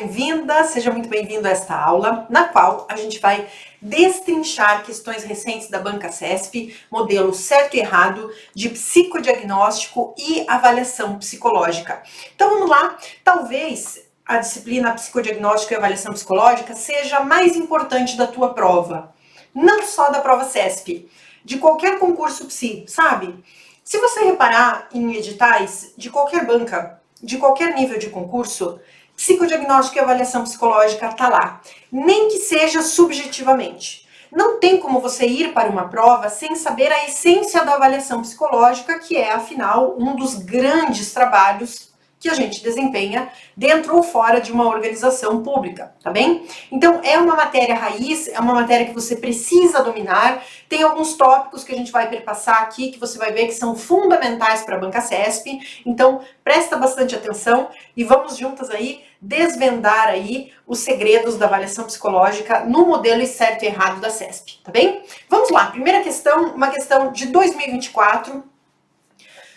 bem-vinda, seja muito bem-vindo a esta aula, na qual a gente vai destrinchar questões recentes da Banca CESP, modelo certo e errado, de psicodiagnóstico e avaliação psicológica. Então vamos lá, talvez a disciplina psicodiagnóstico e avaliação psicológica seja a mais importante da tua prova, não só da prova CESP, de qualquer concurso psi, sabe? Se você reparar em editais de qualquer banca, de qualquer nível de concurso, psicodiagnóstico e avaliação psicológica está lá, nem que seja subjetivamente. Não tem como você ir para uma prova sem saber a essência da avaliação psicológica, que é, afinal, um dos grandes trabalhos que a gente desempenha dentro ou fora de uma organização pública, tá bem? Então, é uma matéria raiz, é uma matéria que você precisa dominar. Tem alguns tópicos que a gente vai perpassar aqui, que você vai ver que são fundamentais para a Banca CESP. Então, presta bastante atenção e vamos juntas aí desvendar aí os segredos da avaliação psicológica no modelo certo e errado da CESP, tá bem? Vamos lá, primeira questão, uma questão de 2024.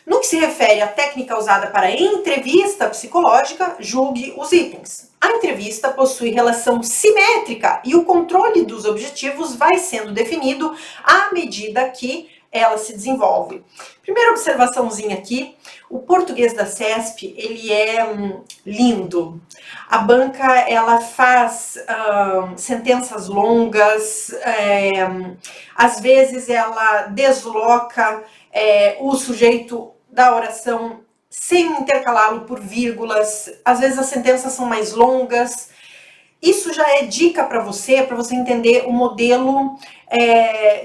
No que se refere à técnica usada para entrevista psicológica, julgue os itens. A entrevista possui relação simétrica e o controle dos objetivos vai sendo definido à medida que ela se desenvolve. Primeira observaçãozinha aqui, o português da CESP, ele é lindo. A banca, ela faz sentenças longas, às vezes ela desloca o sujeito da oração sem intercalá-lo por vírgulas, às vezes as sentenças são mais longas. Isso já é dica para você entender o modelo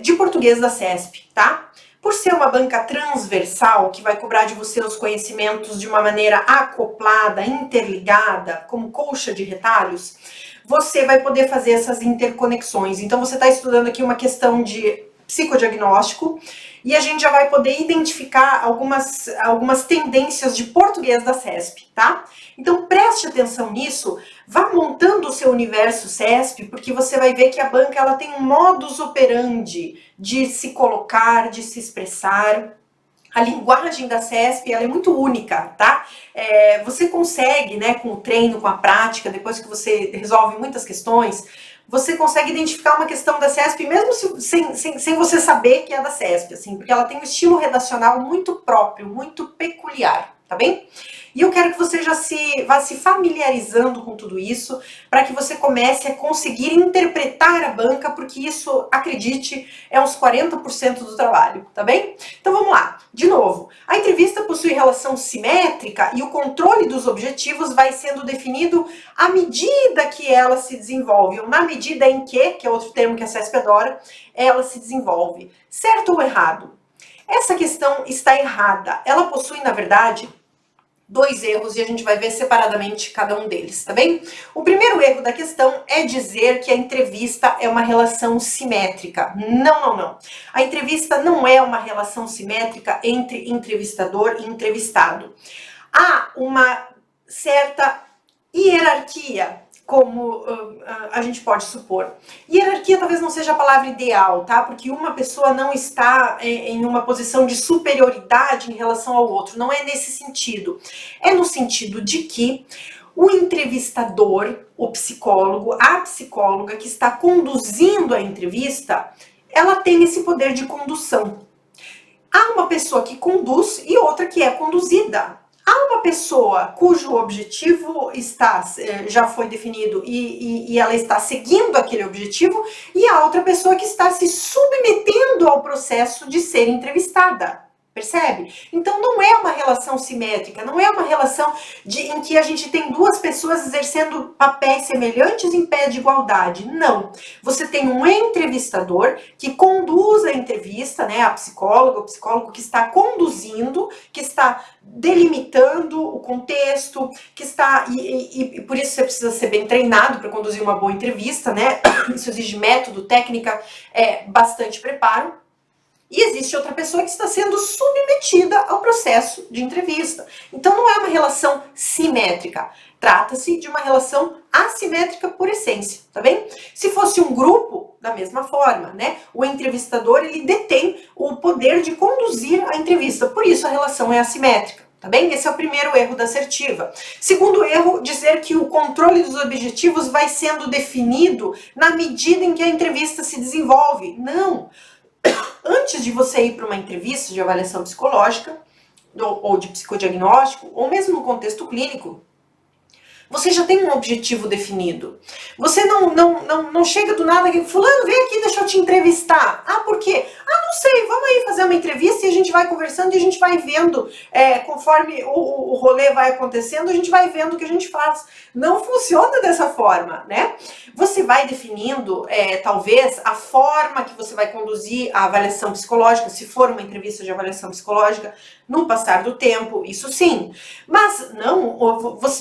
de português da CESP, tá? Por ser uma banca transversal, que vai cobrar de você os conhecimentos de uma maneira acoplada, interligada, como colcha de retalhos, você vai poder fazer essas interconexões. Então você está estudando aqui uma questão de psicodiagnóstico, e a gente já vai poder identificar algumas tendências de português da CESP, tá? Então preste atenção nisso, vá montando o seu universo CESP, porque você vai ver que a banca ela tem um modus operandi de se colocar, de se expressar. A linguagem da CESP ela é muito única, tá? Você consegue, né, com o treino, com a prática, depois que você resolve muitas questões, você consegue identificar uma questão da CESP, mesmo sem você saber que é da CESP, assim, porque ela tem um estilo redacional muito próprio, muito peculiar, tá bem? E eu quero que você já vá se familiarizando com tudo isso, para que você comece a conseguir interpretar a banca, porque isso, acredite, é uns 40% do trabalho, tá bem? Então vamos lá, de novo. A entrevista possui relação simétrica e o controle dos objetivos vai sendo definido à medida que ela se desenvolve, ou na medida em que é outro termo que a CESP adora, ela se desenvolve. Certo ou errado? Essa questão está errada. Ela possui, na verdade, dois erros e a gente vai ver separadamente cada um deles, tá bem? O primeiro erro da questão é dizer que a entrevista é uma relação simétrica. Não, não. A entrevista não é uma relação simétrica entre entrevistador e entrevistado. Há uma certa hierarquia, como a gente pode supor. Hierarquia talvez não seja a palavra ideal, tá? Porque uma pessoa não está em uma posição de superioridade em relação ao outro. Não é nesse sentido. É no sentido de que o entrevistador, o psicólogo, a psicóloga que está conduzindo a entrevista, ela tem esse poder de condução. Há uma pessoa que conduz e outra que é conduzida. Há uma pessoa cujo objetivo já foi definido e ela está seguindo aquele objetivo, e há outra pessoa que está se submetendo ao processo de ser entrevistada. Percebe? Então não é uma relação simétrica, não é uma relação em que a gente tem duas pessoas exercendo papéis semelhantes em pé de igualdade. Não. Você tem um entrevistador que conduz a entrevista, né? A psicóloga, o psicólogo que está conduzindo, que está delimitando o contexto, que está... E por isso você precisa ser bem treinado para conduzir uma boa entrevista, né? Isso exige método, técnica, bastante preparo. E existe outra pessoa que está sendo submetida ao processo de entrevista. Então não é uma relação simétrica. Trata-se de uma relação assimétrica por essência, tá bem? Se fosse um grupo, da mesma forma, né? O entrevistador, ele detém o poder de conduzir a entrevista. Por isso a relação é assimétrica. tá bem? Esse é o primeiro erro da assertiva. Segundo erro, dizer que o controle dos objetivos vai sendo definido na medida em que a entrevista se desenvolve. Não! Antes de você ir para uma entrevista de avaliação psicológica, ou de psicodiagnóstico, ou mesmo no contexto clínico, você já tem um objetivo definido. Você não chega do nada e fulano, vem aqui, deixa eu te entrevistar. Ah, por quê? Ah, não sei, vamos aí fazer uma entrevista e a gente vai conversando e a gente vai vendo, conforme o rolê vai acontecendo, a gente vai vendo o que a gente faz. Não funciona dessa forma, né? Você vai definindo, talvez, a forma que você vai conduzir a avaliação psicológica, se for uma entrevista de avaliação psicológica, no passar do tempo, isso sim. Mas não,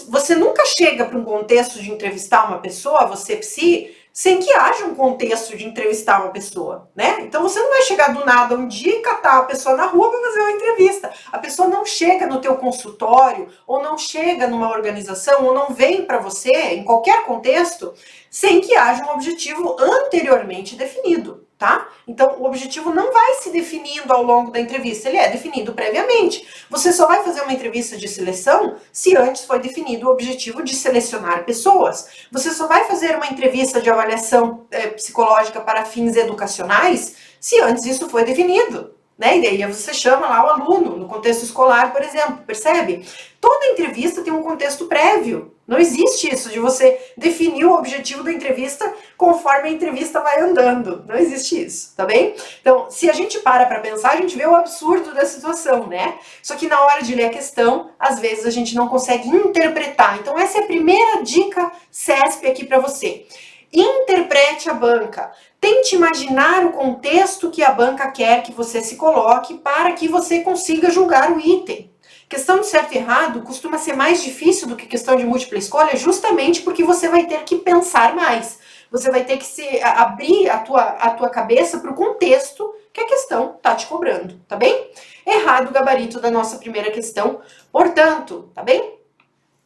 você nunca chega para um contexto de entrevistar uma pessoa, você psi, sem que haja um contexto de entrevistar uma pessoa, né? Então você não vai chegar do nada um dia e catar a pessoa na rua para fazer uma entrevista. A pessoa não chega no teu consultório, ou não chega numa organização, ou não vem para você, em qualquer contexto, sem que haja um objetivo anteriormente definido, tá? Então o objetivo não vai se definindo ao longo da entrevista, ele é definido previamente. Você só vai fazer uma entrevista de seleção se antes foi definido o objetivo de selecionar pessoas. Você só vai fazer uma entrevista de avaliação psicológica para fins educacionais se antes isso foi definido, né? E daí você chama lá o aluno, no contexto escolar, por exemplo, percebe? Toda entrevista tem um contexto prévio. Não existe isso de você definir o objetivo da entrevista conforme a entrevista vai andando. Não existe isso, tá bem? Então, se a gente para pensar, a gente vê o absurdo da situação, né? Só que na hora de ler a questão, às vezes a gente não consegue interpretar. Então, essa é a primeira dica CESP aqui para você. Interprete a banca. Tente imaginar o contexto que a banca quer que você se coloque para que você consiga julgar o item. Questão de certo e errado costuma ser mais difícil do que questão de múltipla escolha, justamente porque você vai ter que pensar mais. Você vai ter que abrir a tua cabeça para o contexto que a questão está te cobrando, tá bem? Errado o gabarito da nossa primeira questão, portanto, tá bem?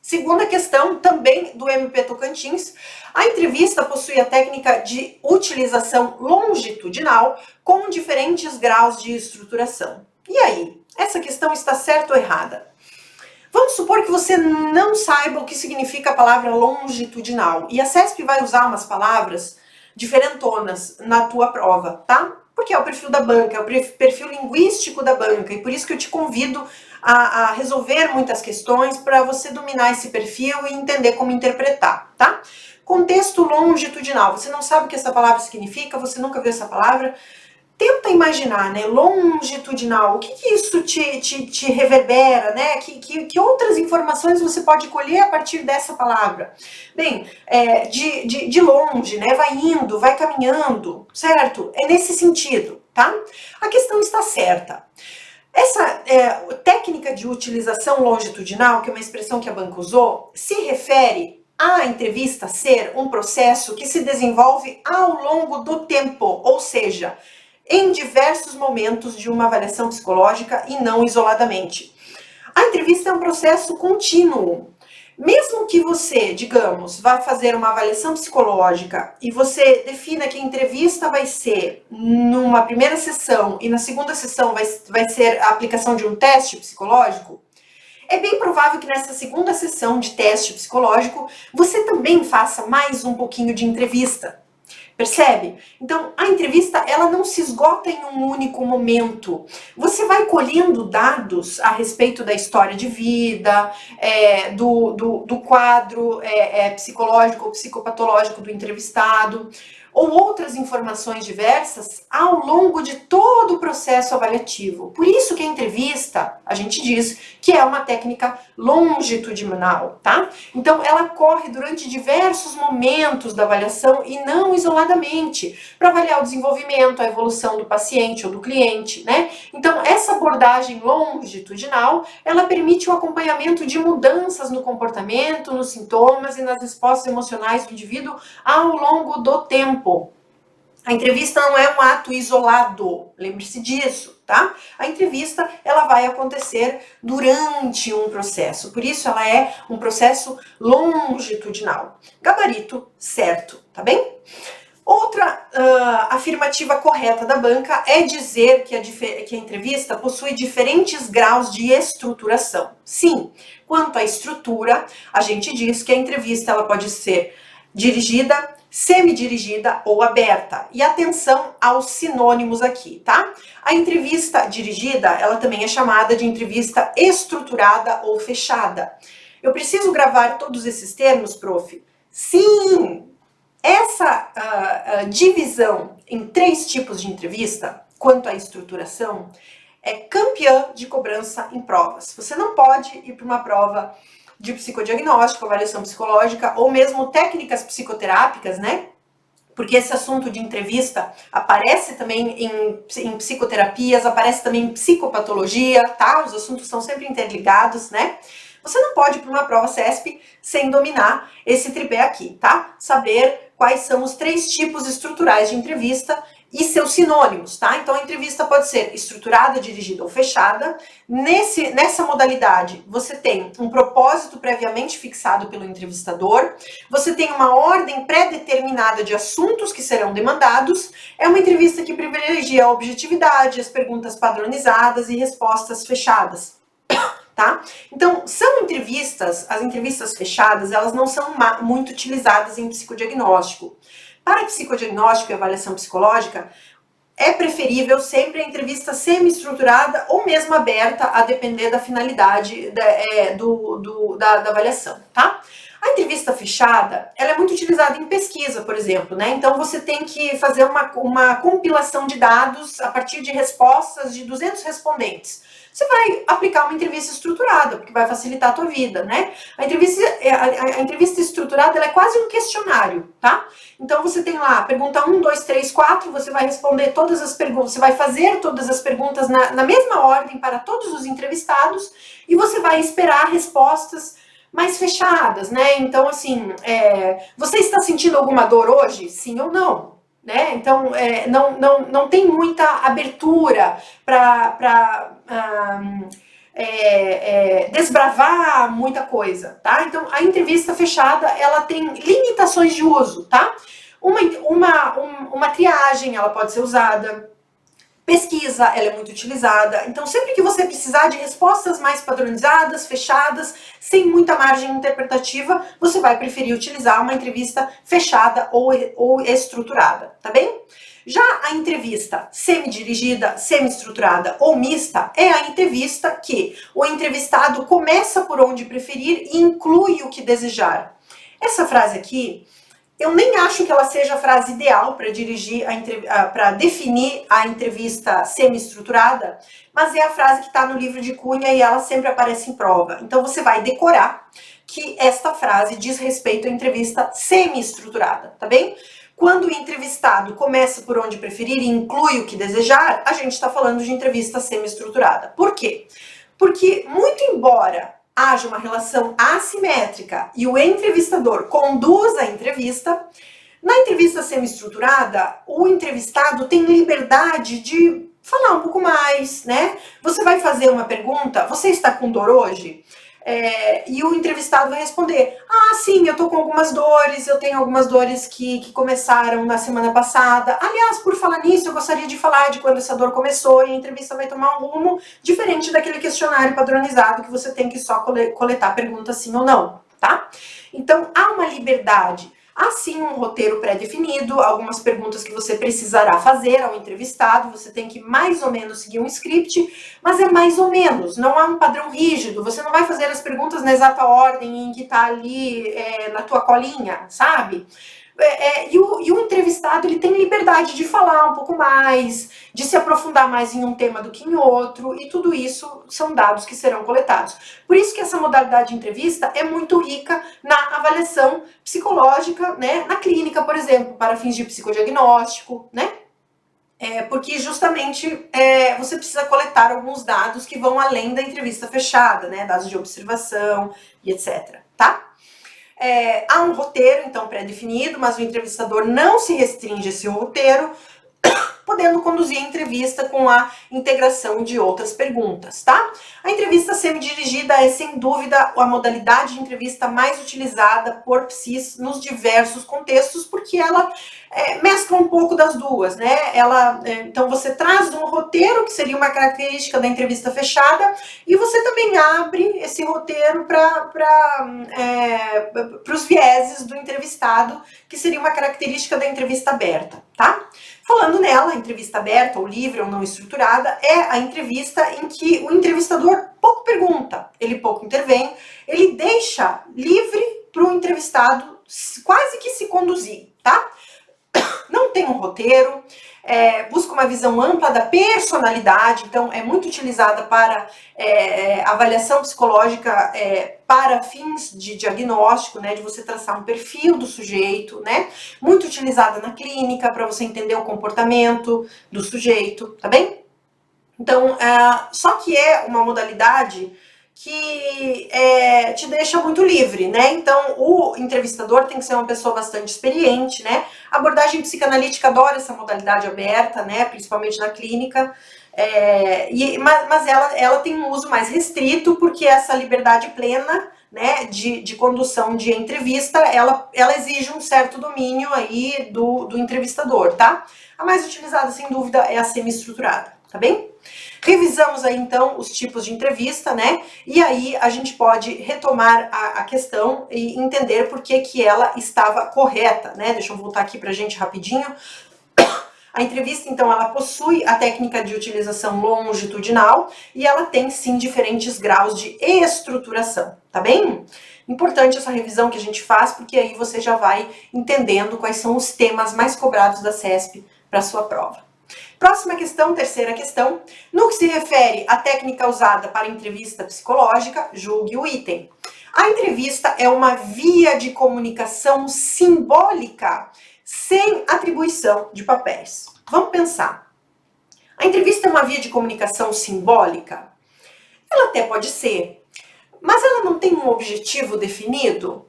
Segunda questão, também do MP Tocantins, a entrevista possui a técnica de utilização longitudinal com diferentes graus de estruturação. E aí, essa questão está certa ou errada? Vamos supor que você não saiba o que significa a palavra longitudinal, e a CESP vai usar umas palavras diferentonas na tua prova, tá? Porque é o perfil da banca, é o perfil linguístico da banca, e por isso que eu te convido a resolver muitas questões para você dominar esse perfil e entender como interpretar, tá? Contexto longitudinal, você não sabe o que essa palavra significa, você nunca viu essa palavra, tenta imaginar, né, longitudinal, o que isso te reverbera, né, que outras informações você pode colher a partir dessa palavra? Bem, de longe, né, vai indo, vai caminhando, certo? É nesse sentido, tá? A questão está certa. Essa técnica de utilização longitudinal, que é uma expressão que a banca usou, se refere à entrevista ser um processo que se desenvolve ao longo do tempo, ou seja, em diversos momentos de uma avaliação psicológica e não isoladamente. A entrevista é um processo contínuo. Mesmo que você, digamos, vá fazer uma avaliação psicológica e você defina que a entrevista vai ser numa primeira sessão e na segunda sessão vai ser a aplicação de um teste psicológico, é bem provável que nessa segunda sessão de teste psicológico você também faça mais um pouquinho de entrevista. Percebe? Então, a entrevista, ela não se esgota em um único momento. Você vai colhendo dados a respeito da história de vida, do quadro psicológico ou psicopatológico do entrevistado, ou outras informações diversas ao longo de todo o processo avaliativo. Por isso que a entrevista, a gente diz que é uma técnica longitudinal, tá? Então, ela corre durante diversos momentos da avaliação e não isoladamente, para avaliar o desenvolvimento, a evolução do paciente ou do cliente, né? Então, essa abordagem longitudinal, ela permite o acompanhamento de mudanças no comportamento, nos sintomas e nas respostas emocionais do indivíduo ao longo do tempo. A entrevista não é um ato isolado, lembre-se disso, tá? A entrevista, ela vai acontecer durante um processo, por isso ela é um processo longitudinal. Gabarito certo, tá bem? Outra afirmativa correta da banca é dizer que a entrevista possui diferentes graus de estruturação. Sim, quanto à estrutura, a gente diz que a entrevista ela pode ser dirigida, semi-dirigida ou aberta. E atenção aos sinônimos aqui, tá? A entrevista dirigida, ela também é chamada de entrevista estruturada ou fechada. Eu preciso gravar todos esses termos, prof? Sim! Essa divisão em 3 tipos de entrevista, quanto à estruturação, é campeã de cobrança em provas. Você não pode ir para uma prova de psicodiagnóstico, avaliação psicológica, ou mesmo técnicas psicoterápicas, né? Porque esse assunto de entrevista aparece também em psicoterapias, aparece também em psicopatologia, tá? Os assuntos são sempre interligados, né? Você não pode ir para uma prova CESP sem dominar esse tripé aqui, tá? Saber quais são os 3 tipos estruturais de entrevista e seus sinônimos, tá? Então a entrevista pode ser estruturada, dirigida ou fechada. Nessa modalidade, você tem um propósito previamente fixado pelo entrevistador, você tem uma ordem pré-determinada de assuntos que serão demandados, é uma entrevista que privilegia a objetividade, as perguntas padronizadas e respostas fechadas. Tá? Então, as entrevistas fechadas, elas não são muito utilizadas em psicodiagnóstico. Para psicodiagnóstico e avaliação psicológica, é preferível sempre a entrevista semi-estruturada ou mesmo aberta, a depender da finalidade da avaliação, tá? A entrevista fechada, ela é muito utilizada em pesquisa, por exemplo, né? Então, você tem que fazer uma compilação de dados a partir de respostas de 200 respondentes. Você vai aplicar uma entrevista estruturada, porque vai facilitar a tua vida, né? A entrevista estruturada, ela é quase um questionário, tá? Então, você tem lá, pergunta 1, 2, 3, 4, você vai responder todas as perguntas, você vai fazer todas as perguntas na mesma ordem para todos os entrevistados e você vai esperar respostas mais fechadas, né? Então, assim, você está sentindo alguma dor hoje? Sim ou não? Né? Então, não tem muita abertura para desbravar muita coisa, tá? Então, a entrevista fechada, ela tem limitações de uso, tá? Uma triagem, ela pode ser usada. Pesquisa, ela é muito utilizada. Então, sempre que você precisar de respostas mais padronizadas, fechadas, sem muita margem interpretativa, você vai preferir utilizar uma entrevista fechada ou estruturada, tá bem? Já a entrevista semi-dirigida, semi-estruturada ou mista é a entrevista que o entrevistado começa por onde preferir e inclui o que desejar. Essa frase aqui, eu nem acho que ela seja a frase ideal para definir a entrevista semi-estruturada, mas é a frase que está no livro de Cunha e ela sempre aparece em prova. Então você vai decorar que esta frase diz respeito à entrevista semi-estruturada, tá bem? Quando o entrevistado começa por onde preferir e inclui o que desejar, a gente está falando de entrevista semi-estruturada. Por quê? Porque, muito embora haja uma relação assimétrica e o entrevistador conduza a entrevista, na entrevista semi-estruturada, o entrevistado tem liberdade de falar um pouco mais, né? Você vai fazer uma pergunta, você está com dor hoje? E o entrevistado vai responder, sim, eu tô com algumas dores, eu tenho algumas dores que começaram na semana passada. Aliás, por falar nisso, eu gostaria de falar de quando essa dor começou e a entrevista vai tomar um rumo diferente daquele questionário padronizado que você tem que só coletar perguntas sim ou não, tá? Então, há uma liberdade. Há sim um roteiro pré-definido, algumas perguntas que você precisará fazer ao entrevistado, você tem que mais ou menos seguir um script, mas é mais ou menos, não há um padrão rígido, você não vai fazer as perguntas na exata ordem em que está ali na tua colinha, sabe? E o entrevistado, ele tem liberdade de falar um pouco mais, de se aprofundar mais em um tema do que em outro, e tudo isso são dados que serão coletados. Por isso que essa modalidade de entrevista é muito rica na avaliação psicológica, né, na clínica, por exemplo, para fins de psicodiagnóstico, né? Porque justamente você precisa coletar alguns dados que vão além da entrevista fechada, né, dados de observação e etc, tá? Há um roteiro, então, pré-definido, mas o entrevistador não se restringe a esse roteiro. podendo conduzir a entrevista com a integração de outras perguntas, tá? A entrevista semidirigida é, sem dúvida, a modalidade de entrevista mais utilizada por PSIs nos diversos contextos, porque ela mescla um pouco das duas, né? Então você traz um roteiro, que seria uma característica da entrevista fechada, e você também abre esse roteiro para os vieses do entrevistado, que seria uma característica da entrevista aberta, tá? Falando nela, a entrevista aberta, ou livre ou não estruturada, é a entrevista em que o entrevistador pouco pergunta, ele pouco intervém, ele deixa livre para o entrevistado quase que se conduzir, tá? Não tem um roteiro, busca uma visão ampla da personalidade, então é muito utilizada para avaliação psicológica para fins de diagnóstico, né, de você traçar um perfil do sujeito, né, muito utilizada na clínica para você entender o comportamento do sujeito, tá bem? Então, só que é uma modalidade que te deixa muito livre, né? Então, o entrevistador tem que ser uma pessoa bastante experiente, né? A abordagem psicanalítica adora essa modalidade aberta, né? Principalmente na clínica, mas ela tem um uso mais restrito, porque essa liberdade plena, né, de condução de entrevista, ela exige um certo domínio aí do entrevistador, tá? A mais utilizada, sem dúvida, é a semi-estruturada, tá bem? Revisamos aí, então, os tipos de entrevista, né? E aí a gente pode retomar a questão e entender por que ela estava correta, né? Deixa eu voltar aqui pra gente rapidinho. A entrevista, então, ela possui a técnica de utilização longitudinal e ela tem, sim, diferentes graus de estruturação, tá bem? Importante essa revisão que a gente faz, porque aí você já vai entendendo quais são os temas mais cobrados da CESP para sua prova. Próxima questão, terceira questão. No que se refere à técnica usada para entrevista psicológica, julgue o item. A entrevista é uma via de comunicação simbólica, sem atribuição de papéis. Vamos pensar. A entrevista é uma via de comunicação simbólica? Ela até pode ser, mas ela não tem um objetivo definido?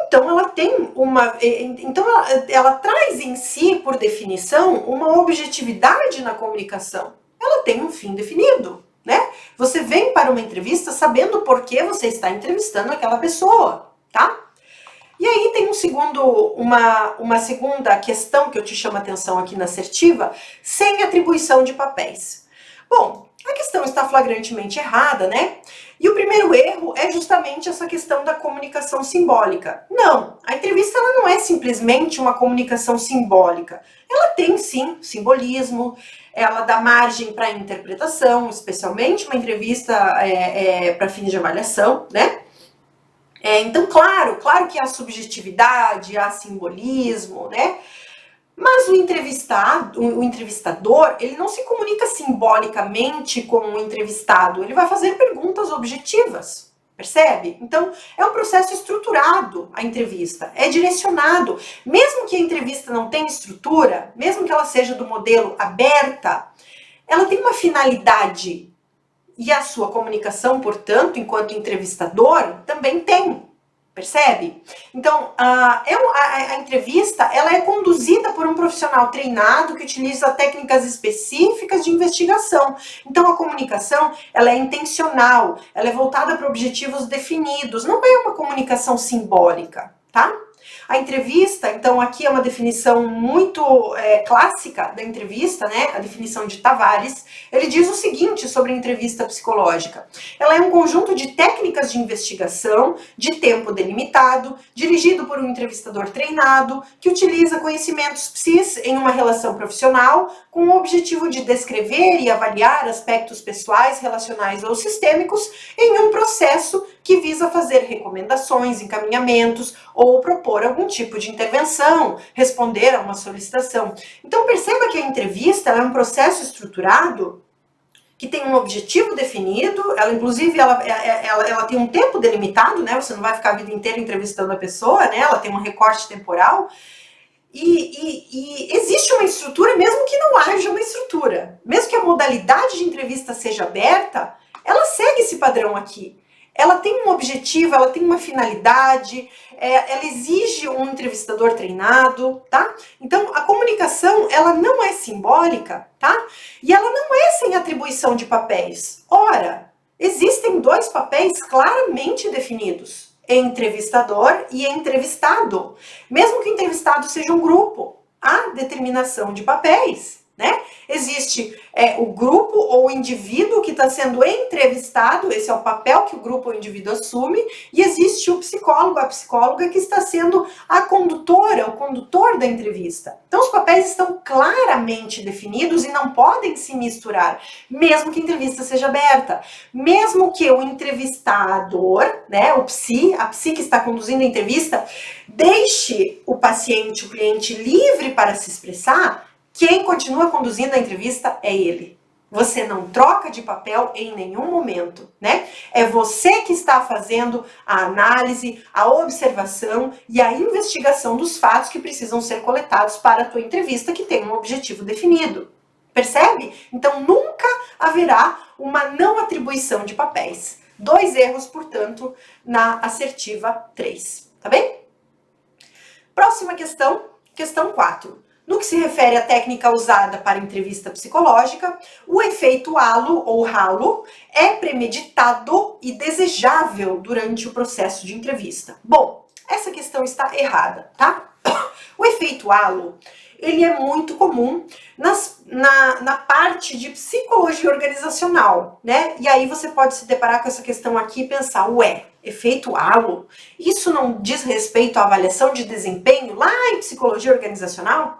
Então ela traz em si, por definição, uma objetividade na comunicação. Ela tem um fim definido, né? Você vem para uma entrevista sabendo por que você está entrevistando aquela pessoa, tá? E aí tem uma segunda questão que eu te chamo a atenção aqui na assertiva, sem atribuição de papéis. Bom, a questão está flagrantemente errada, né? E o primeiro erro é justamente essa questão da comunicação simbólica. Não, a entrevista ela não é simplesmente uma comunicação simbólica. Ela tem, sim, simbolismo, ela dá margem para interpretação, especialmente uma entrevista para fins de avaliação, né? Então, claro que há subjetividade, há simbolismo, né? Mas o entrevistador, ele não se comunica simbolicamente com o entrevistado, ele vai fazer perguntas objetivas, percebe? Então, é um processo estruturado a entrevista, é direcionado. Mesmo que a entrevista não tenha estrutura, mesmo que ela seja do modelo aberta, ela tem uma finalidade. E a sua comunicação, portanto, enquanto entrevistador, também tem. Percebe? Então, a entrevista ela é conduzida por um profissional treinado que utiliza técnicas específicas de investigação. Então, a comunicação ela é intencional, ela é voltada para objetivos definidos, não é uma comunicação simbólica, tá? A entrevista, então, aqui é uma definição muito clássica da entrevista, né? A definição de Tavares. Ele diz o seguinte sobre a entrevista psicológica. Ela é um conjunto de técnicas de investigação de tempo delimitado, dirigido por um entrevistador treinado, que utiliza conhecimentos psis em uma relação profissional, com o objetivo de descrever e avaliar aspectos pessoais, relacionais ou sistêmicos em um processo que visa fazer recomendações, encaminhamentos ou propor algum tipo de intervenção, responder a uma solicitação. Então perceba que a entrevista é um processo estruturado que tem um objetivo definido, inclusive ela tem um tempo delimitado, né? Você não vai ficar a vida inteira entrevistando a pessoa, né? Ela tem um recorte temporal. E existe uma estrutura, mesmo que não haja uma estrutura. Mesmo que a modalidade de entrevista seja aberta, ela segue esse padrão aqui. ela tem um objetivo, ela tem uma finalidade, ela exige um entrevistador treinado, tá? Então, a comunicação, ela não é simbólica, tá? E ela não é sem atribuição de papéis. Ora, existem dois papéis claramente definidos: entrevistador e entrevistado. Mesmo que o entrevistado seja um grupo, há determinação de papéis, né? Existe o grupo ou o indivíduo que está sendo entrevistado, esse é o papel que o grupo ou o indivíduo assume, e existe o psicólogo, a psicóloga que está sendo a condutora, o condutor da entrevista. Então os papéis estão claramente definidos e não podem se misturar, mesmo que a entrevista seja aberta, mesmo que o entrevistador, né, a psi que está conduzindo a entrevista, deixe o paciente, o cliente livre para se expressar. Quem continua conduzindo a entrevista é ele. Você não troca de papel em nenhum momento, né? É você que está fazendo a análise, a observação e a investigação dos fatos que precisam ser coletados para a tua entrevista, que tem um objetivo definido. Percebe? Então nunca haverá uma não atribuição de papéis. 2 erros, portanto, na assertiva 3. Tá bem? Próxima questão, questão 4. No que se refere à técnica usada para entrevista psicológica, o efeito halo ou halo é premeditado e desejável durante o processo de entrevista. Bom, essa questão está errada, tá? O efeito halo, ele é muito comum na parte de psicologia organizacional, né? E aí você pode se deparar com essa questão aqui e pensar, ué, efeito halo? Isso não diz respeito à avaliação de desempenho lá em psicologia organizacional?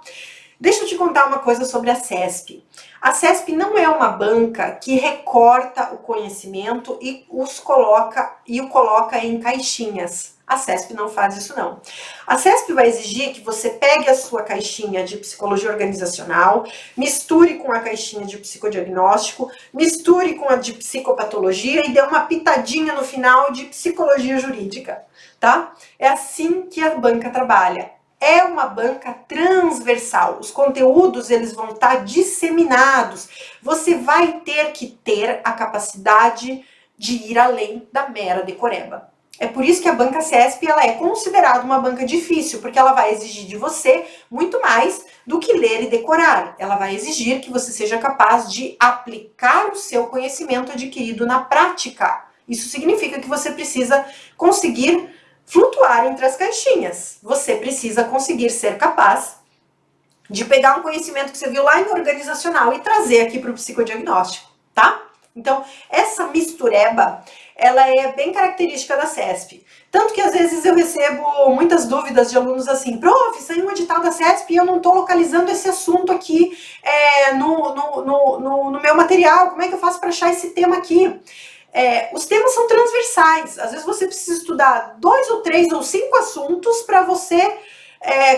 Deixa eu te contar uma coisa sobre a CESP. A CESP não é uma banca que recorta o conhecimento e o coloca em caixinhas. A CESP não faz isso não. A CESP vai exigir que você pegue a sua caixinha de psicologia organizacional, misture com a caixinha de psicodiagnóstico, misture com a de psicopatologia e dê uma pitadinha no final de psicologia jurídica, tá? É assim que a banca trabalha. É uma banca transversal. Os conteúdos, eles vão estar disseminados. Você vai ter que ter a capacidade de ir além da mera decoreba. É por isso que a banca CESP ela é considerada uma banca difícil, porque ela vai exigir de você muito mais do que ler e decorar. Ela vai exigir que você seja capaz de aplicar o seu conhecimento adquirido na prática. Isso significa que você precisa conseguir flutuar entre as caixinhas. Você precisa conseguir ser capaz de pegar um conhecimento que você viu lá em organizacional e trazer aqui para o psicodiagnóstico, tá? Então, essa mistureba, ela é bem característica da CESP. Tanto que às vezes eu recebo muitas dúvidas de alunos assim, prof, saiu um edital da CESP e eu não estou localizando esse assunto aqui no meu material, como é que eu faço para achar esse tema aqui? Os temas são transversais, às vezes você precisa estudar 2 ou 3 ou 5 assuntos para você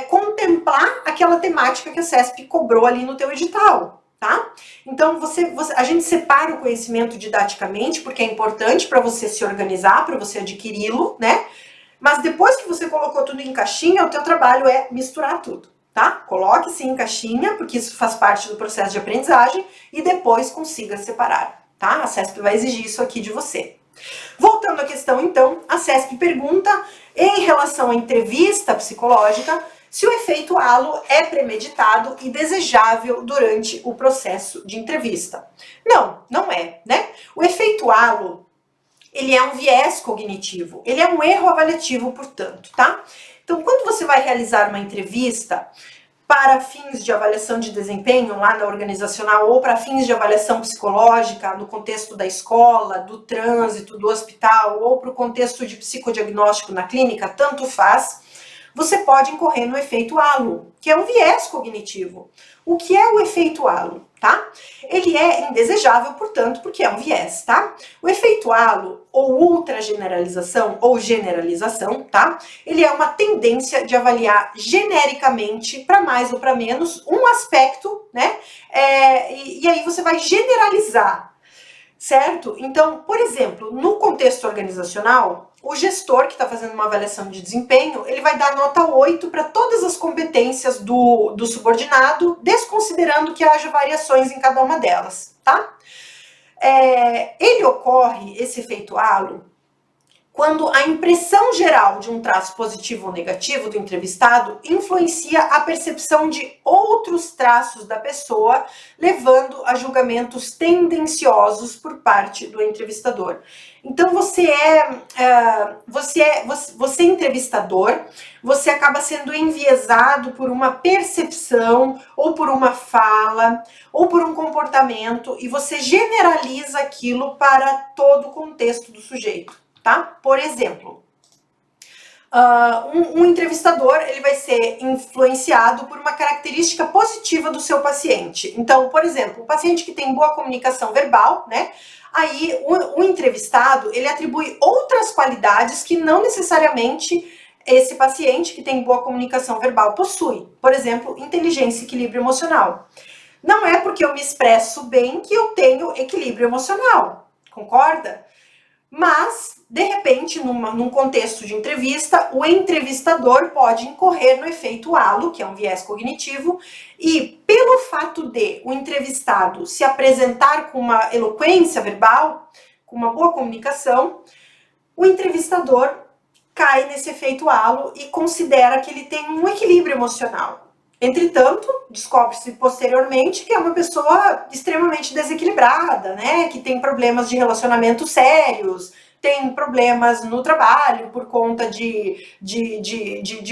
contemplar aquela temática que a CESP cobrou ali no teu edital. Tá? Então, a gente separa o conhecimento didaticamente, porque é importante para você se organizar, para você adquiri-lo, né? Mas depois que você colocou tudo em caixinha, o teu trabalho é misturar tudo, tá? Coloque sim em caixinha, porque isso faz parte do processo de aprendizagem, e depois consiga separar, tá? A CESP vai exigir isso aqui de você. Voltando à questão, então, a CESP pergunta, em relação à entrevista psicológica, se o efeito halo é premeditado e desejável durante o processo de entrevista. Não, não é, né? O efeito halo, ele é um viés cognitivo, ele é um erro avaliativo, portanto, tá? Então, quando você vai realizar uma entrevista para fins de avaliação de desempenho lá na organizacional ou para fins de avaliação psicológica no contexto da escola, do trânsito, do hospital ou para o contexto de psicodiagnóstico na clínica, tanto faz, você pode incorrer no efeito halo, que é um viés cognitivo. O que é o efeito halo, tá? Ele é indesejável, portanto, porque é um viés, tá? O efeito halo, ou ultrageneralização, ou generalização, tá? Ele é uma tendência de avaliar genericamente, para mais ou para menos, um aspecto, né? E aí você vai generalizar, certo? Então, por exemplo, no contexto organizacional, o gestor que está fazendo uma avaliação de desempenho, ele vai dar nota 8 para todas as competências do subordinado, desconsiderando que haja variações em cada uma delas, tá? Ele ocorre, esse efeito halo, quando a impressão geral de um traço positivo ou negativo do entrevistado influencia a percepção de outros traços da pessoa, levando a julgamentos tendenciosos por parte do entrevistador. Então você é entrevistador, você acaba sendo enviesado por uma percepção, ou por uma fala, ou por um comportamento, e você generaliza aquilo para todo o contexto do sujeito. Tá? Por exemplo, um entrevistador ele vai ser influenciado por uma característica positiva do seu paciente. Então, por exemplo, o paciente que tem boa comunicação verbal, né? Aí o entrevistado ele atribui outras qualidades que não necessariamente esse paciente que tem boa comunicação verbal possui. Por exemplo, inteligência e equilíbrio emocional. Não é porque eu me expresso bem que eu tenho equilíbrio emocional, concorda? Mas, de repente, num contexto de entrevista, o entrevistador pode incorrer no efeito halo, que é um viés cognitivo, e pelo fato de o entrevistado se apresentar com uma eloquência verbal, com uma boa comunicação, o entrevistador cai nesse efeito halo e considera que ele tem um equilíbrio emocional. Entretanto, descobre-se posteriormente que é uma pessoa extremamente desequilibrada, né? Que tem problemas de relacionamento sérios, tem problemas no trabalho por conta de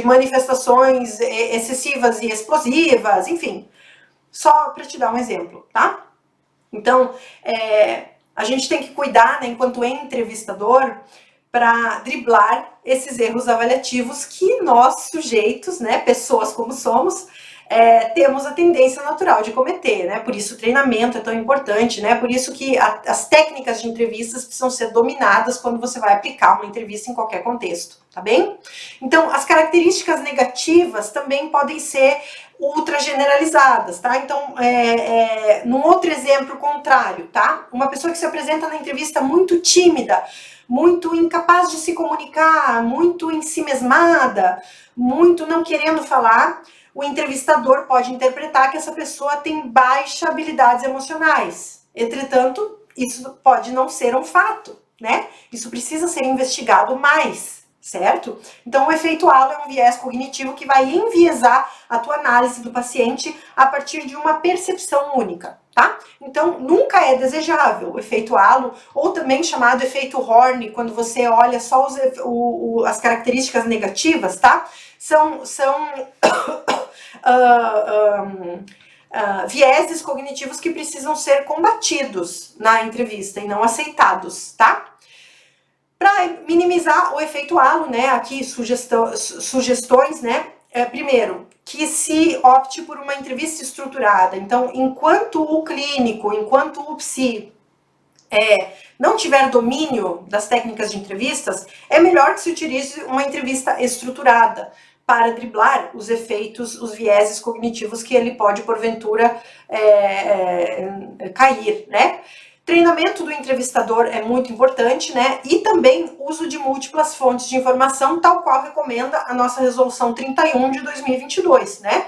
manifestações excessivas e explosivas, enfim. Só para te dar um exemplo, tá? Então, a gente tem que cuidar, né, enquanto entrevistador, para driblar esses erros avaliativos que nós, sujeitos, né, pessoas como somos, temos a tendência natural de cometer, né? Por isso o treinamento é tão importante, né? Por isso que as técnicas de entrevistas precisam ser dominadas quando você vai aplicar uma entrevista em qualquer contexto, tá bem? Então, as características negativas também podem ser ultra generalizadas, tá? Então, num outro exemplo contrário, tá? Uma pessoa que se apresenta na entrevista muito tímida, muito incapaz de se comunicar, muito ensimesmada, muito não querendo falar, o entrevistador pode interpretar que essa pessoa tem baixa habilidades emocionais. Entretanto, isso pode não ser um fato, né? Isso precisa ser investigado mais, certo? Então, o efeito halo é um viés cognitivo que vai enviesar a tua análise do paciente a partir de uma percepção única, tá? Então, nunca é desejável o efeito halo, ou também chamado efeito Horne, quando você olha só as características negativas, tá? São vieses cognitivos que precisam ser combatidos na entrevista e não aceitados, tá? Para minimizar o efeito halo, né, aqui sugestões, né, primeiro, que se opte por uma entrevista estruturada. Então, enquanto o clínico, enquanto o psi não tiver domínio das técnicas de entrevistas, é melhor que se utilize uma entrevista estruturada para driblar os efeitos, os vieses cognitivos que ele pode, porventura, cair, né? Treinamento do entrevistador é muito importante, né? E também uso de múltiplas fontes de informação, tal qual recomenda a nossa resolução 31 de 2022, né?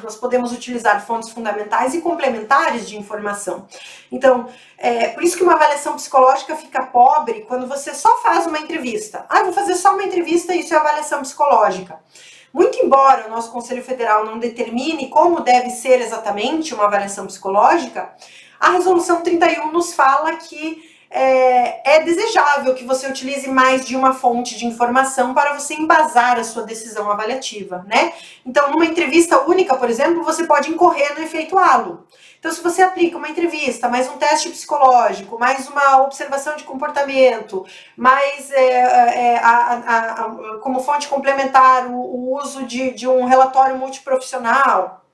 Nós podemos utilizar fontes fundamentais e complementares de informação. Então, por isso que uma avaliação psicológica fica pobre quando você só faz uma entrevista. Ah, vou fazer só uma entrevista e isso é avaliação psicológica. Muito embora o nosso Conselho Federal não determine como deve ser exatamente uma avaliação psicológica, a resolução 31 nos fala que é desejável que você utilize mais de uma fonte de informação para você embasar a sua decisão avaliativa, né? Então, numa entrevista única, por exemplo, você pode incorrer no efeito halo. Então, se você aplica uma entrevista, mais um teste psicológico, mais uma observação de comportamento, mais como fonte complementar o uso de um relatório multiprofissional,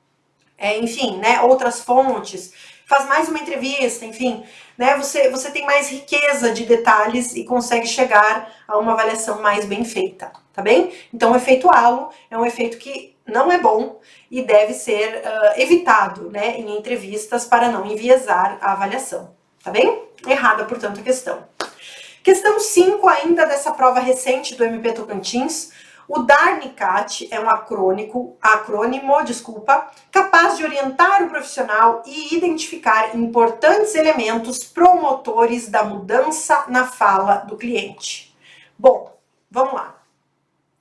enfim, né, outras fontes, faz mais uma entrevista, enfim, né, você tem mais riqueza de detalhes e consegue chegar a uma avaliação mais bem feita, tá bem? Então, o efeito halo é um efeito que não é bom e deve ser evitado, né, em entrevistas para não enviesar a avaliação, tá bem? Errada, portanto, a questão. Questão 5 ainda dessa prova recente do MP Tocantins. O DARNICAT é um acrônimo, capaz de orientar o profissional e identificar importantes elementos promotores da mudança na fala do cliente. Bom, vamos lá.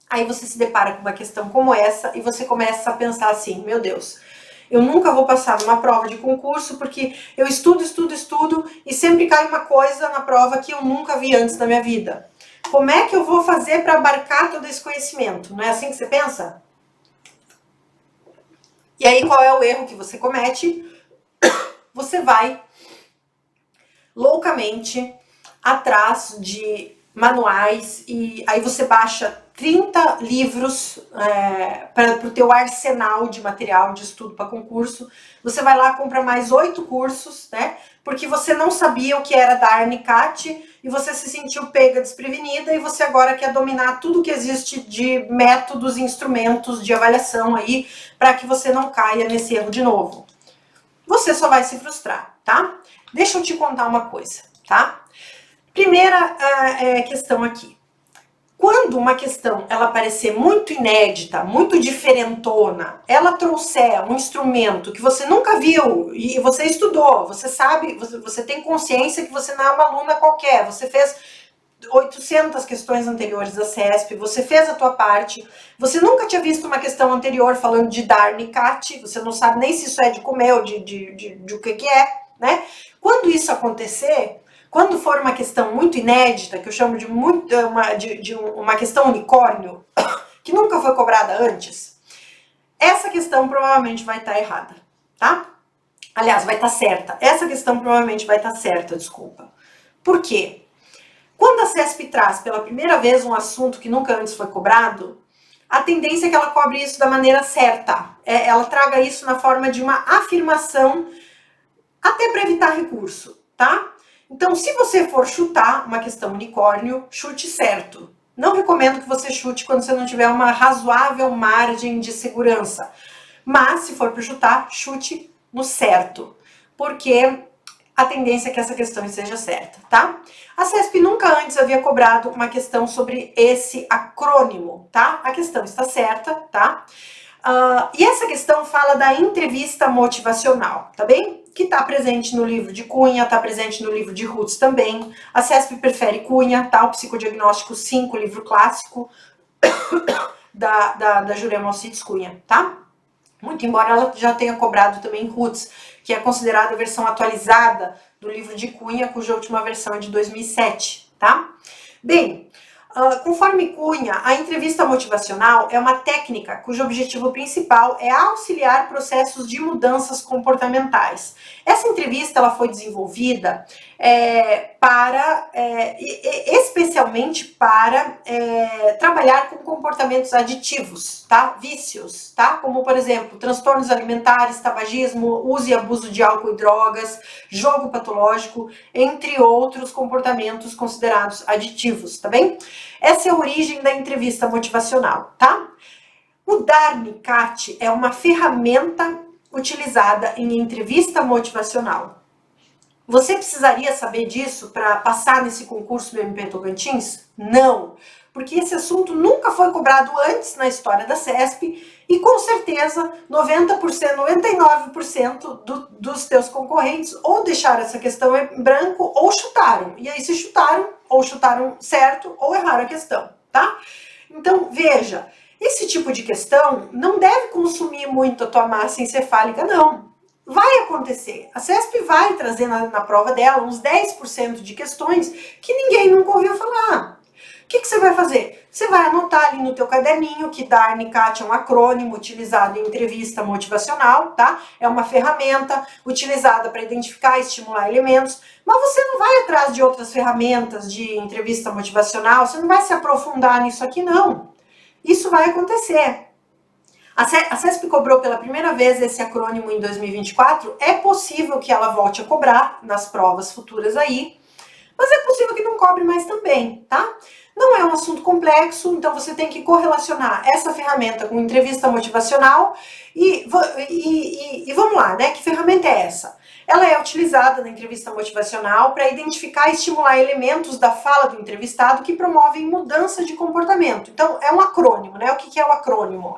Aí você se depara com uma questão como essa e você começa a pensar assim, meu Deus, eu nunca vou passar numa prova de concurso porque eu estudo e sempre cai uma coisa na prova que eu nunca vi antes na minha vida. Como é que eu vou fazer para abarcar todo esse conhecimento? Não é assim que você pensa? E aí qual é o erro que você comete? Você vai loucamente atrás de manuais e aí você baixa 30 livros para o teu arsenal de material de estudo para concurso. Você vai lá, compra mais 8 cursos, né? Porque você não sabia o que era da Arnicate e você se sentiu pega desprevenida e você agora quer dominar tudo que existe de métodos e instrumentos de avaliação aí para que você não caia nesse erro de novo. Você só vai se frustrar, tá? Deixa eu te contar uma coisa, tá? Primeira questão aqui. Quando uma questão ela parecer muito inédita, muito diferentona, ela trouxer um instrumento que você nunca viu e você estudou, você sabe, você tem consciência que você não é uma aluna qualquer, você fez 800 questões anteriores da CESP, você fez a tua parte, você nunca tinha visto uma questão anterior falando de Darnicate, você não sabe nem se isso é de comer ou de o que é, né? Quando isso acontecer, quando for uma questão muito inédita, que eu chamo de uma questão unicórnio, que nunca foi cobrada antes, essa questão provavelmente vai estar errada, tá? Aliás, vai estar certa. Essa questão provavelmente vai estar certa, desculpa. Por quê? Quando a CESP traz pela primeira vez um assunto que nunca antes foi cobrado, a tendência é que ela cobre isso da maneira certa. Ela traga isso na forma de uma afirmação, até para evitar recurso, tá? Então, se você for chutar uma questão unicórnio, chute certo. Não recomendo que você chute quando você não tiver uma razoável margem de segurança. Mas, se for para chutar, chute no certo. Porque a tendência é que essa questão seja certa, tá? A CESP nunca antes havia cobrado uma questão sobre esse acrônimo, tá? A questão está certa, tá? E essa questão fala da entrevista motivacional, tá bem? Que está presente no livro de Cunha, está presente no livro de Roots também. A CESP prefere Cunha, tá? O Psicodiagnóstico 5, livro clássico da Jurema Alcides Cunha, tá? Muito embora ela já tenha cobrado também Roots, que é considerada a versão atualizada do livro de Cunha, cuja última versão é de 2007, tá? Bem, conforme Cunha, a entrevista motivacional é uma técnica cujo objetivo principal é auxiliar processos de mudanças comportamentais. Essa entrevista ela foi desenvolvida especialmente para trabalhar com comportamentos aditivos, tá? Vícios, tá? Como, por exemplo, transtornos alimentares, tabagismo, uso e abuso de álcool e drogas, jogo patológico, entre outros comportamentos considerados aditivos, tá bem? Essa é a origem da entrevista motivacional, tá? O Darnicate é uma ferramenta utilizada em entrevista motivacional. Você precisaria saber disso para passar nesse concurso do MP Tocantins? Não, porque esse assunto nunca foi cobrado antes na história da CESP e com certeza 90%, 99% dos teus concorrentes ou deixaram essa questão em branco ou chutaram. E aí se chutaram, ou chutaram certo ou erraram a questão, tá? Então, veja, esse tipo de questão não deve consumir muito a tua massa encefálica, não. Vai acontecer. A CESP vai trazer na prova dela uns 10% de questões que ninguém nunca ouviu falar. O que você vai fazer? Você vai anotar ali no teu caderninho que Darnicate é um acrônimo utilizado em entrevista motivacional, tá? É uma ferramenta utilizada para identificar e estimular elementos, mas você não vai atrás de outras ferramentas de entrevista motivacional, você não vai se aprofundar nisso aqui, não. Isso vai acontecer. A CESP cobrou pela primeira vez esse acrônimo em 2024, é possível que ela volte a cobrar nas provas futuras aí, mas é possível que não cobre mais também, tá? Não é um assunto complexo, então você tem que correlacionar essa ferramenta com entrevista motivacional e vamos lá, né? Que ferramenta é essa? Ela é utilizada na entrevista motivacional para identificar e estimular elementos da fala do entrevistado que promovem mudança de comportamento. Então, é um acrônimo, né? O que é o acrônimo?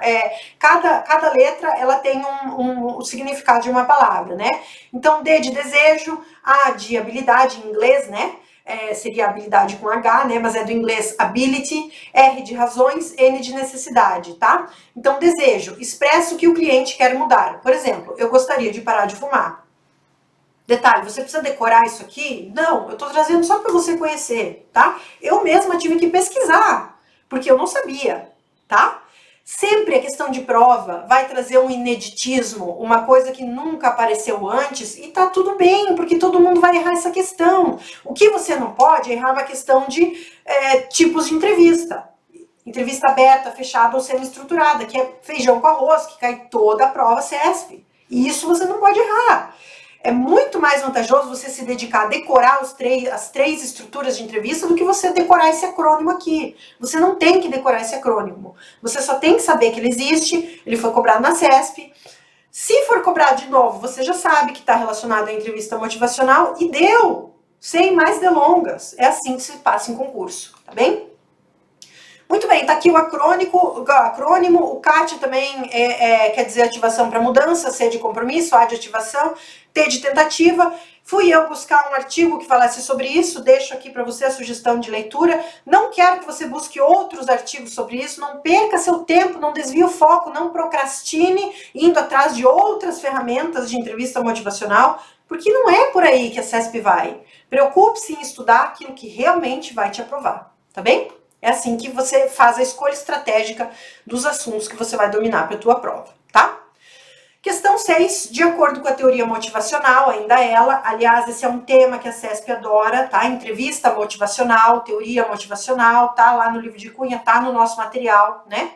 Cada letra, ela tem o significado de uma palavra, né? Então, D de desejo, A de habilidade em inglês, né? seria habilidade com H, né? Mas é do inglês ability, R de razões, N de necessidade, tá? Então, desejo, expresso o que o cliente quer mudar. Por exemplo, eu gostaria de parar de fumar. Detalhe, você precisa decorar isso aqui? Não, eu tô trazendo só para você conhecer, tá? Eu mesma tive que pesquisar, porque eu não sabia, tá? Sempre a questão de prova vai trazer um ineditismo, uma coisa que nunca apareceu antes, e tá tudo bem, porque todo mundo vai errar essa questão. O que você não pode é errar uma questão de tipos de entrevista. Entrevista aberta, fechada ou semi-estruturada, que é feijão com arroz, que cai toda a prova CESP. E isso você não pode errar. É muito mais vantajoso você se dedicar a decorar as três estruturas de entrevista do que você decorar esse acrônimo aqui. Você não tem que decorar esse acrônimo. Você só tem que saber que ele existe, ele foi cobrado na CESP. Se for cobrado de novo, você já sabe que está relacionado à entrevista motivacional e deu, sem mais delongas. É assim que se passa em concurso, tá bem? Muito bem, tá aqui o acrônimo, o CAT também quer dizer ativação para mudança, C de compromisso, A de ativação, T de tentativa. Fui eu buscar um artigo que falasse sobre isso, deixo aqui para você a sugestão de leitura. Não quero que você busque outros artigos sobre isso, não perca seu tempo, não desvie o foco, não procrastine indo atrás de outras ferramentas de entrevista motivacional, porque não é por aí que a CESP vai. Preocupe-se em estudar aquilo que realmente vai te aprovar, tá bem? É assim que você faz a escolha estratégica dos assuntos que você vai dominar para a tua prova, tá? Questão 6, de acordo com a teoria motivacional, ainda ela, aliás, esse é um tema que a CESP adora, tá? Entrevista motivacional, teoria motivacional, tá lá no livro de Cunha, tá no nosso material, né?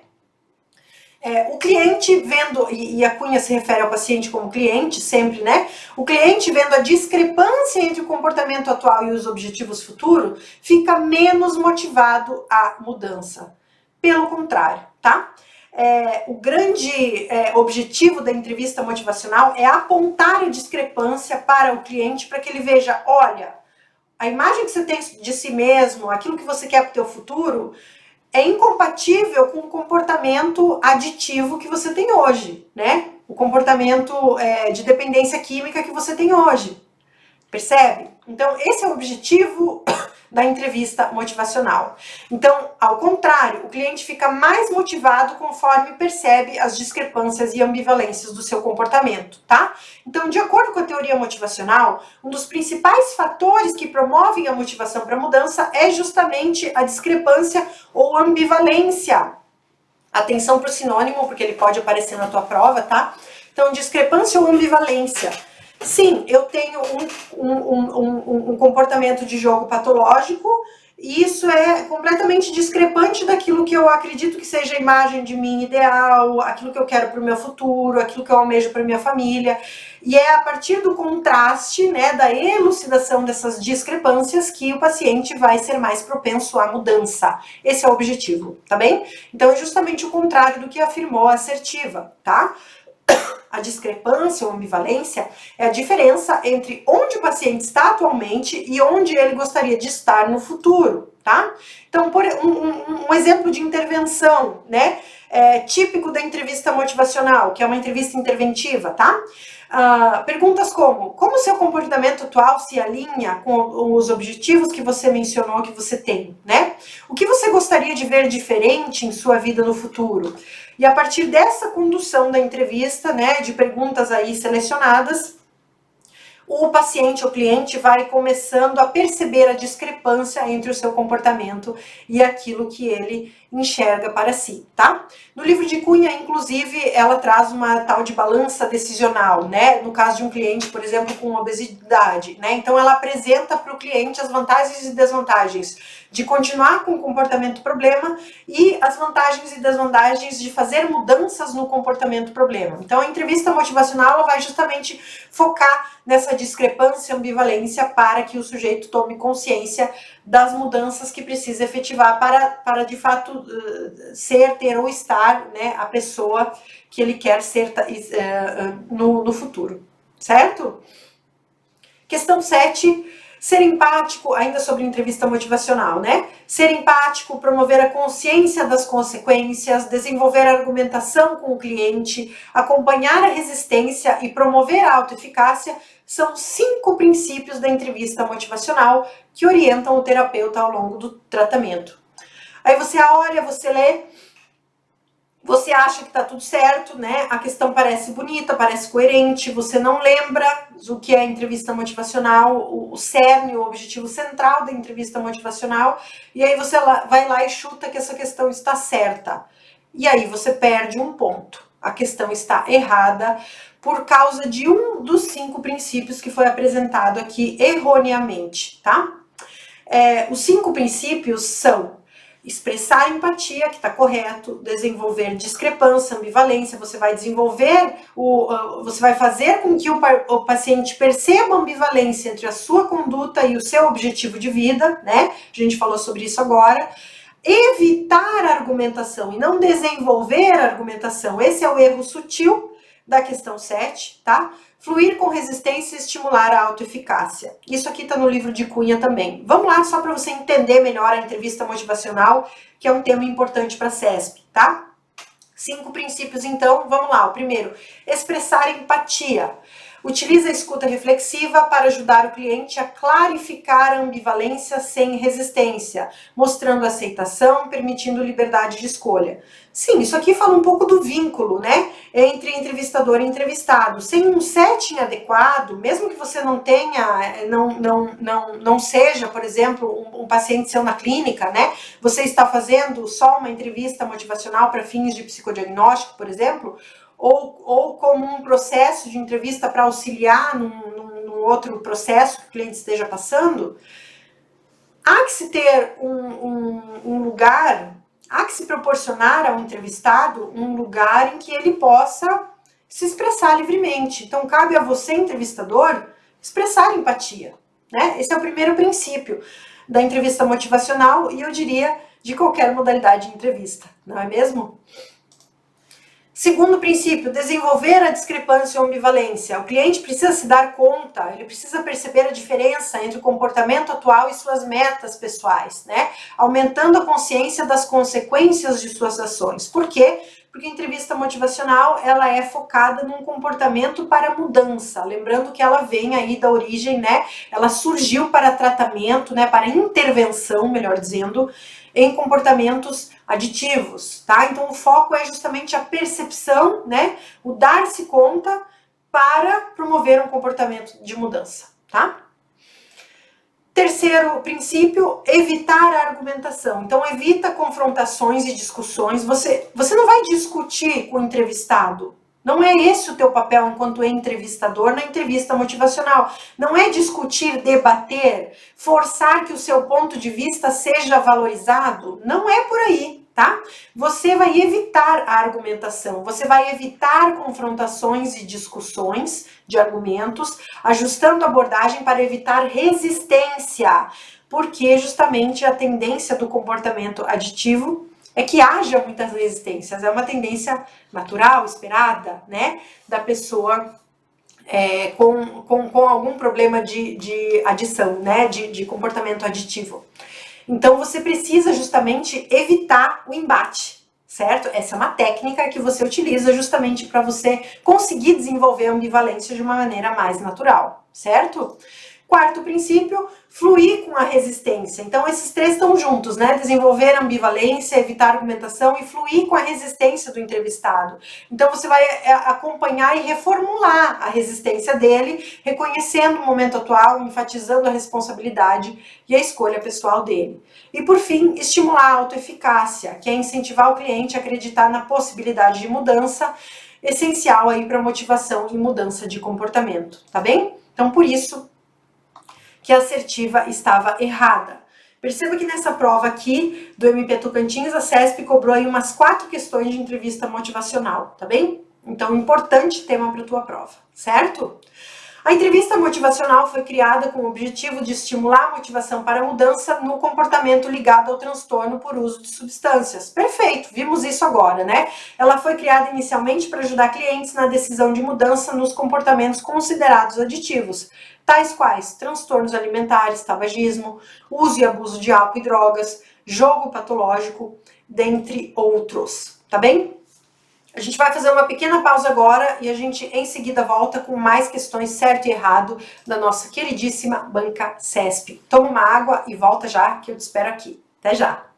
O cliente vendo, e a Cunha se refere ao paciente como cliente, sempre, né? O cliente vendo a discrepância entre o comportamento atual e os objetivos futuros, fica menos motivado à mudança. Pelo contrário, tá? O grande objetivo da entrevista motivacional é apontar a discrepância para o cliente, para que ele veja, olha, a imagem que você tem de si mesmo, aquilo que você quer para o teu futuro, é incompatível com o comportamento aditivo que você tem hoje, né? O comportamento de dependência química que você tem hoje. Percebe? Então, esse é o objetivo da entrevista motivacional. Então, ao contrário, o cliente fica mais motivado conforme percebe as discrepâncias e ambivalências do seu comportamento, tá? Então, de acordo com a teoria motivacional, um dos principais fatores que promovem a motivação para a mudança é justamente a discrepância ou ambivalência. Atenção para o sinônimo, porque ele pode aparecer na tua prova, tá? Então, discrepância ou ambivalência. Sim, eu tenho um comportamento de jogo patológico e isso é completamente discrepante daquilo que eu acredito que seja a imagem de mim ideal, aquilo que eu quero para o meu futuro, aquilo que eu almejo para minha família. E é a partir do contraste, né, da elucidação dessas discrepâncias que o paciente vai ser mais propenso à mudança. Esse é o objetivo, tá bem? Então é justamente o contrário do que afirmou a assertiva, tá? A discrepância ou ambivalência é a diferença entre onde o paciente está atualmente e onde ele gostaria de estar no futuro, tá? Então, por um exemplo de intervenção, né? Típico da entrevista motivacional, que é uma entrevista interventiva, tá? Perguntas como seu comportamento atual se alinha com os objetivos que você mencionou que você tem, né? O que você gostaria de ver diferente em sua vida no futuro? E a partir dessa condução da entrevista, né, de perguntas aí selecionadas, o paciente, o cliente, vai começando a perceber a discrepância entre o seu comportamento e aquilo que ele enxerga para si, tá? No livro de Cunha, inclusive, ela traz uma tal de balança decisional, né? No caso de um cliente, por exemplo, com obesidade, né? Então, ela apresenta para o cliente as vantagens e desvantagens de continuar com o comportamento problema e as vantagens e desvantagens de fazer mudanças no comportamento problema. Então, a entrevista motivacional ela vai justamente focar nessa discrepância, ambivalência, para que o sujeito tome consciência das mudanças que precisa efetivar para de fato ser, ter ou estar, né, a pessoa que ele quer ser no futuro, certo? Questão 7. Ser empático, ainda sobre entrevista motivacional, né? Ser empático, promover a consciência das consequências, desenvolver a argumentação com o cliente, acompanhar a resistência e promover a autoeficácia são 5 princípios da entrevista motivacional que orientam o terapeuta ao longo do tratamento. Aí você olha, você lê, você acha que tá tudo certo, né? A questão parece bonita, parece coerente, você não lembra do que é entrevista motivacional, o cerne, o objetivo central da entrevista motivacional, e aí você vai lá e chuta que essa questão está certa. E aí você perde um ponto. A questão está errada por causa de um dos 5 princípios que foi apresentado aqui erroneamente, tá? Os 5 princípios são: expressar empatia, que está correto, desenvolver discrepância, ambivalência, você vai desenvolver, você vai fazer com que o paciente perceba a ambivalência entre a sua conduta e o seu objetivo de vida, né? A gente falou sobre isso agora. Evitar a argumentação e não desenvolver a argumentação, esse é o erro sutil da questão 7, tá? Fluir com resistência e estimular a autoeficácia. Isso aqui tá no livro de Cunha também. Vamos lá, só para você entender melhor a entrevista motivacional, que é um tema importante para a CESP, tá? 5 princípios, então, vamos lá. O primeiro, expressar empatia. Utiliza a escuta reflexiva para ajudar o cliente a clarificar a ambivalência sem resistência, mostrando aceitação, permitindo liberdade de escolha. Sim, isso aqui fala um pouco do vínculo, né, entre entrevistador e entrevistado. Sem um setting adequado, mesmo que você não tenha, não seja, por exemplo, um paciente seu na clínica, né, você está fazendo só uma entrevista motivacional para fins de psicodiagnóstico, por exemplo, ou como um processo de entrevista para auxiliar num outro processo que o cliente esteja passando, há que se ter um lugar, há que se proporcionar ao entrevistado um lugar em que ele possa se expressar livremente. Então, cabe a você, entrevistador, expressar empatia, né? Esse é o primeiro princípio da entrevista motivacional e eu diria de qualquer modalidade de entrevista, não é mesmo? Segundo princípio, desenvolver a discrepância ou ambivalência. O cliente precisa se dar conta, ele precisa perceber a diferença entre o comportamento atual e suas metas pessoais, né? Aumentando a consciência das consequências de suas ações. Por quê? Porque a entrevista motivacional, ela é focada num comportamento para mudança. Lembrando que ela vem aí da origem, né? Ela surgiu para tratamento, né? Para intervenção, melhor dizendo, em comportamentos aditivos, tá? Então o foco é justamente a percepção, né? O dar-se conta para promover um comportamento de mudança, tá? Terceiro princípio, evitar a argumentação. Então evita confrontações e discussões. Você não vai discutir com o entrevistado. Não é esse o teu papel enquanto entrevistador na entrevista motivacional. Não é discutir, debater, forçar que o seu ponto de vista seja valorizado. Não é por aí, tá? Você vai evitar a argumentação, você vai evitar confrontações e discussões de argumentos, ajustando a abordagem para evitar resistência, porque justamente a tendência do comportamento aditivo é que haja muitas resistências, é uma tendência natural, esperada, né, da pessoa com algum problema de adição, né, de comportamento aditivo. Então você precisa justamente evitar o embate, certo? Essa é uma técnica que você utiliza justamente para você conseguir desenvolver a ambivalência de uma maneira mais natural, certo? Quarto princípio, fluir com a resistência. Então, esses 3 estão juntos, né? Desenvolver ambivalência, evitar argumentação e fluir com a resistência do entrevistado. Então, você vai acompanhar e reformular a resistência dele, reconhecendo o momento atual, enfatizando a responsabilidade e a escolha pessoal dele. E, por fim, estimular a autoeficácia, que é incentivar o cliente a acreditar na possibilidade de mudança, essencial aí para motivação e mudança de comportamento, tá bem? Então, por isso que a assertiva estava errada. Perceba que nessa prova aqui do MP Tocantins, a CESP cobrou aí umas 4 questões de entrevista motivacional, tá bem? Então, importante tema para a tua prova, certo? A entrevista motivacional foi criada com o objetivo de estimular a motivação para a mudança no comportamento ligado ao transtorno por uso de substâncias. Perfeito, vimos isso agora, né? Ela foi criada inicialmente para ajudar clientes na decisão de mudança nos comportamentos considerados aditivos, tais quais transtornos alimentares, tabagismo, uso e abuso de álcool e drogas, jogo patológico, dentre outros. Tá bem? A gente vai fazer uma pequena pausa agora e a gente em seguida volta com mais questões certo e errado da nossa queridíssima banca CESP. Toma uma água e volta já que eu te espero aqui. Até já!